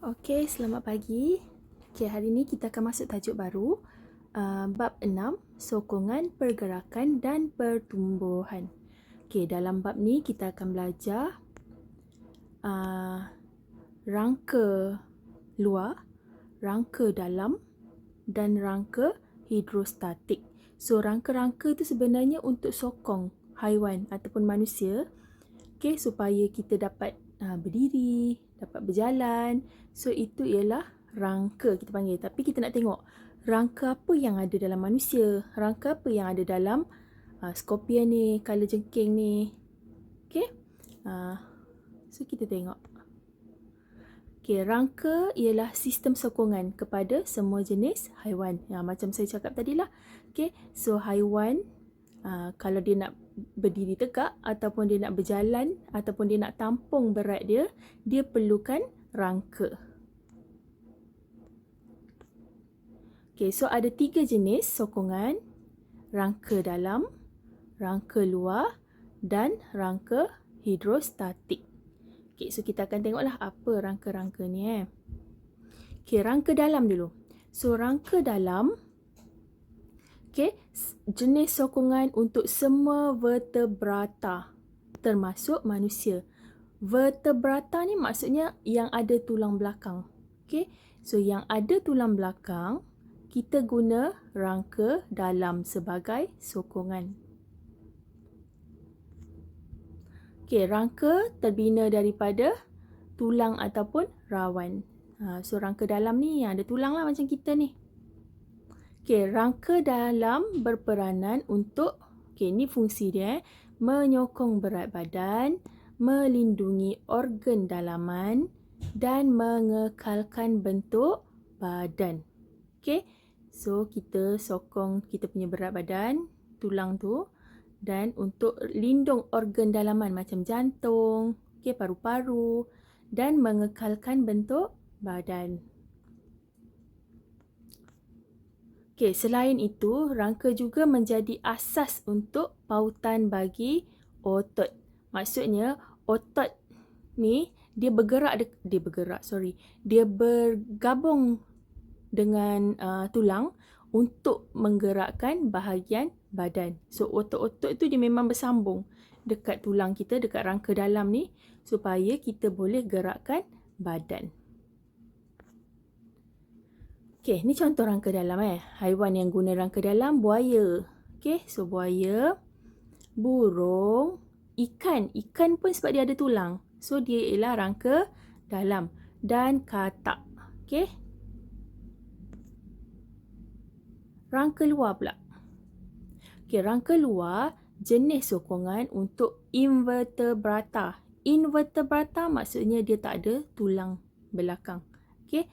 Okey, selamat pagi. Okey, hari ini kita akan masuk tajuk baru, bab 6, sokongan pergerakan dan pertumbuhan. Okey, dalam bab ni kita akan belajar rangka luar, rangka dalam dan rangka hidrostatik. So, rangka-rangka tu sebenarnya untuk sokong haiwan ataupun manusia, okey, supaya kita dapat berdiri, dapat berjalan. So, itu ialah rangka kita panggil. Tapi kita nak tengok rangka apa yang ada dalam manusia, rangka apa yang ada dalam skorpion ni, kalajengking ni. Okey. So, kita tengok. Okey, rangka ialah sistem sokongan kepada semua jenis haiwan. Macam saya cakap tadi lah. Okey, so haiwan kalau dia nak berdiri tegak ataupun dia nak berjalan ataupun dia nak tampung berat dia, dia perlukan rangka. Okey, so ada 3 jenis sokongan. Rangka dalam, rangka luar dan rangka hidrostatik. Okey, so kita akan tengoklah apa rangka-rangka ni. Okey, rangka dalam dulu. So, rangka dalam, okey, jenis sokongan untuk semua vertebrata, termasuk manusia. Vertebrata ni maksudnya yang ada tulang belakang. Okey, so yang ada tulang belakang, kita guna rangka dalam sebagai sokongan. Okey, rangka terbina daripada tulang ataupun rawan. So, rangka dalam ni yang ada tulang lah macam kita ni. Okey, rangka dalam berperanan untuk, okey, ni fungsi dia, menyokong berat badan, melindungi organ dalaman dan mengekalkan bentuk badan. Okey, so kita sokong kita punya berat badan, tulang tu, dan untuk lindung organ dalaman macam jantung, okey, paru-paru dan mengekalkan bentuk badan. Okey, selain itu, rangka juga menjadi asas untuk pautan bagi otot. Maksudnya, otot ni dia bergabung dengan tulang untuk menggerakkan bahagian badan. So, otot-otot tu dia memang bersambung dekat tulang kita, dekat rangka dalam ni, supaya kita boleh gerakkan badan. Okey, ni contoh rangka dalam haiwan yang guna rangka dalam, buaya. Okey, so buaya, burung, ikan. Ikan pun sebab dia ada tulang. So, dia ialah rangka dalam. Dan katak. Okey. Rangka luar pula. Okey, rangka luar jenis sokongan untuk invertebrata. Invertebrata maksudnya dia tak ada tulang belakang. Okey.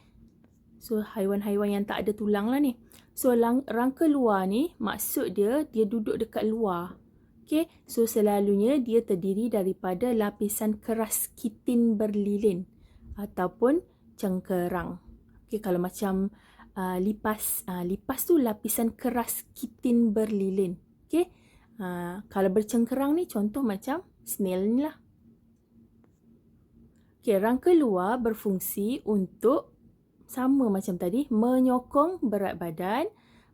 So, haiwan-haiwan yang tak ada tulang lah ni. So, rangka luar ni maksud dia duduk dekat luar. Okey. So, selalunya dia terdiri daripada lapisan keras kitin berlilin ataupun cengkerang. Okey, kalau macam lipas tu lapisan keras kitin berlilin. Okey. Kalau bercengkerang ni contoh macam snail ni lah. Okey, rangka luar berfungsi untuk sama macam tadi, menyokong berat badan,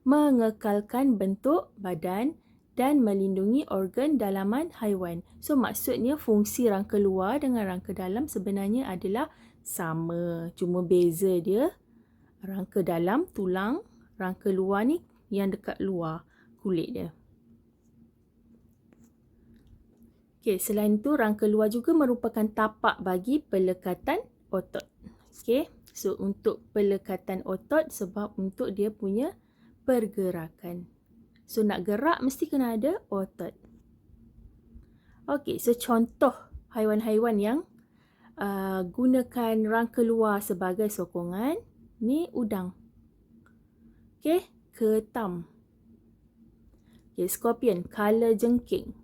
mengekalkan bentuk badan dan melindungi organ dalaman haiwan. So, maksudnya fungsi rangka luar dengan rangka dalam sebenarnya adalah sama. Cuma beza dia, rangka dalam tulang, rangka luar ni yang dekat luar kulit dia. Okey, selain itu rangka luar juga merupakan tapak bagi pelekatan otot. Okey, so untuk pelekatan otot sebab untuk dia punya pergerakan. So nak gerak mesti kena ada otot. Okey, so contoh haiwan-haiwan yang gunakan rangka luar sebagai sokongan. Ni udang. Okey, ketam. Okey, skorpion, kalajengking.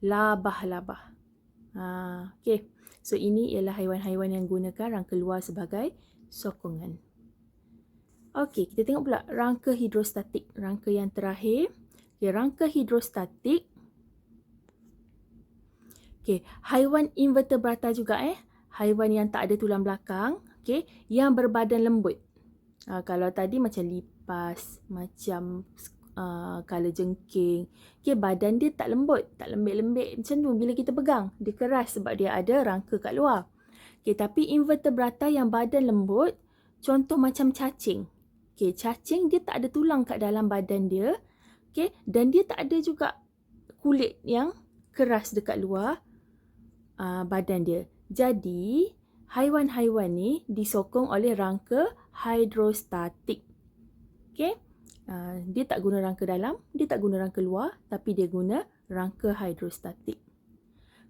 Labah-labah. Okey, so ini ialah haiwan-haiwan yang gunakan rangka luar sebagai sokongan. Okey, kita tengok pula rangka hidrostatik. Rangka yang terakhir. Okey, rangka hidrostatik. Okey, haiwan invertebrata juga haiwan yang tak ada tulang belakang, okey, yang berbadan lembut. Kalau tadi macam lipas, macam kalajengking, okey, badan dia tak lembut, tak lembik-lembik macam tu bila kita pegang. Dia keras sebab dia ada rangka kat luar. Okey, tapi invertebrata yang badan lembut, contoh macam cacing. Okey, cacing dia tak ada tulang kat dalam badan dia. Okey, dan dia tak ada juga kulit yang keras dekat luar badan dia. Jadi, haiwan-haiwan ni disokong oleh rangka hidrostatik. Okey? Dia tak guna rangka dalam, dia tak guna rangka luar, tapi dia guna rangka hidrostatik.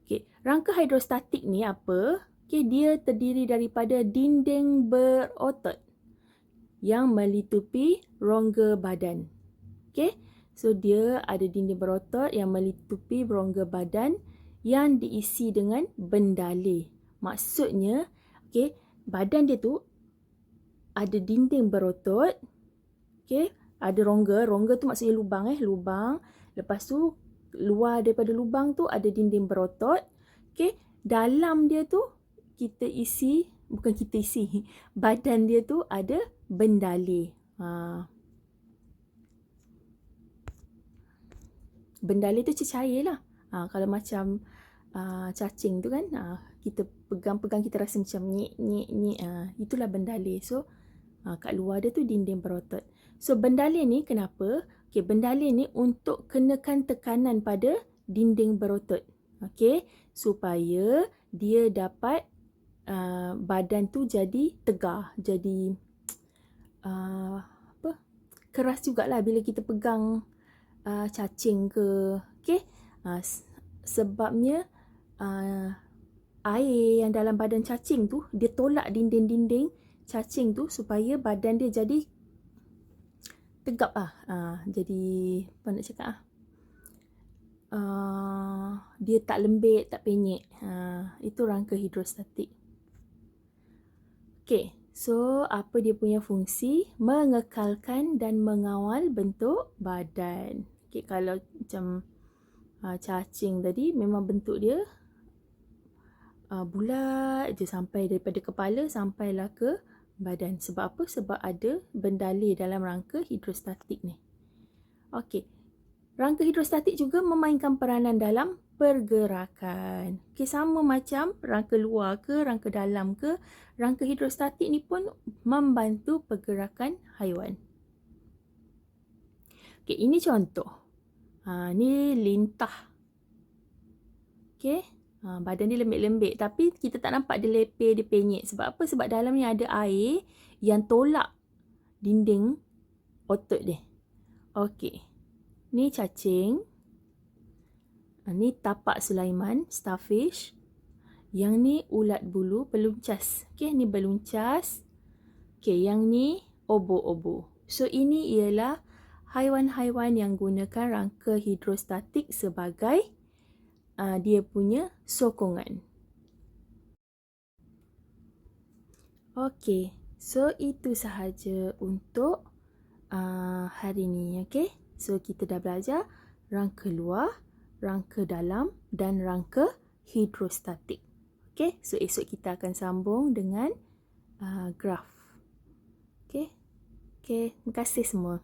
Okey, rangka hidrostatik ni apa? Okey, dia terdiri daripada dinding berotot yang melitupi rongga badan. Okey? So, dia ada dinding berotot yang melitupi rongga badan yang diisi dengan bendalih. Maksudnya, okey, badan dia tu ada dinding berotot, okey, ada rongga. Rongga tu maksudnya lubang lubang. Lepas tu luar daripada lubang tu ada dinding berotot. Okey, dalam dia tu bukan kita isi. Badan dia tu ada bendalih. Bendalih tu cecair lah. Kalau macam cacing tu kan, kita pegang-pegang kita rasa macam nyik. Itulah bendalih. So, kat luar dia tu dinding berotot. So, bendalih ni kenapa? Okay, bendalih ni untuk kenakan tekanan pada dinding berotot. Okay, supaya dia dapat badan tu jadi tegar, jadi keras jugalah bila kita pegang cacing ke. Okay, sebabnya air yang dalam badan cacing tu dia tolak dinding-dinding cacing tu supaya badan dia jadi tegap jadi apa nak cakap dia tak lembik, tak penyek. Itu rangka hidrostatik. Okay, so apa dia punya fungsi? Mengekalkan dan mengawal bentuk badan. Okay, kalau macam cacing tadi memang bentuk dia bulat je sampai daripada kepala sampailah ke badan. Sebab apa? Sebab ada bendalih dalam rangka hidrostatik ni. Okey. Rangka hidrostatik juga memainkan peranan dalam pergerakan. Okey, sama macam rangka luar ke, rangka dalam ke, rangka hidrostatik ni pun membantu pergerakan haiwan. Okey, ini contoh. Ni lintah. Okey. Badan dia lembik-lembik tapi kita tak nampak dia lepeh, dia penyek. Sebab apa? Sebab dalam ni ada air yang tolak dinding otot dia. Okey. Ni cacing. Ni tapak Sulaiman, starfish. Yang ni ulat bulu, peluncas. Okey, ni beluncas. Okey, yang ni obo-obo. So, ini ialah haiwan-haiwan yang gunakan rangka hidrostatik sebagai dia punya sokongan. Okey, so itu sahaja untuk hari ni. Okey, so kita dah belajar rangka luar, rangka dalam dan rangka hidrostatik. Okey, so esok kita akan sambung dengan graf. Okey, terima kasih semua.